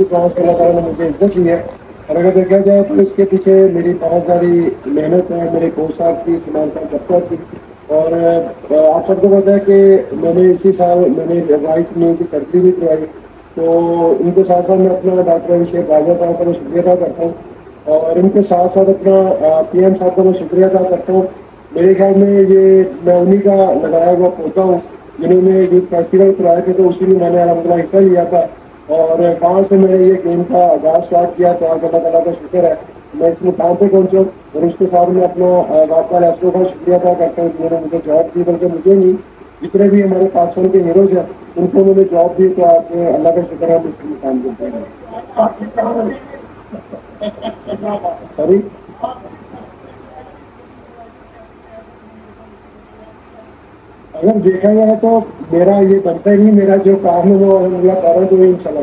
अल्लाह ताला ने मुझे इज्जत दी है। और अगर देखा जाए तो इसके पीछे मेरी बहुत सारी मेहनत है, मेरे कोच साहब की, सुमान साहब की। और आप सबको पता है कि मैंने इसी साल मैंने राइट नी की सर्जरी भी करवाई। तो इनके साथ साथ मैं अपना डॉक्टर अभिषेक राजा साहब का मैं शुक्रिया अदा करता हूँ, और इनके साथ साथ अपना पीएम साहब का मैं शुक्रिया अदा करता हूँ। मेरे ख्याल में ये मैं उन्हीं का लगाया हुआ पौधा हूँ, जिन्होंने यूथ फेस्टिवल कराए थे, तो उसी में मैंने अलहमदुलिल्लाह हिस्सा लिया था। और कहाँ से मैंने ये गेम का आगाज स्टार्ट किया, तो आज अल्लाह ताला का शुक्र है मैं इस मुकाम पे पहुंचा। और उसके साथ मैं अपना वाकई लैसो का शुक्रिया अदा करता हूँ, जिन्होंने मुझे जॉब दी, बल्कि मुझे नहीं, जितने भी हमारे पाकिस्तान के हीरोज हैं उनको मैंने जॉब दी। तो आप अल्लाह का शुक्र है हम इस मुकाम पे। सॉरी, अगर देखा जाए तो मेरा ये बनता ही नहीं, मेरा जो काम है वो अल्हम्दुलिल्लाह कर रहा हूं, तो इंशाल्लाह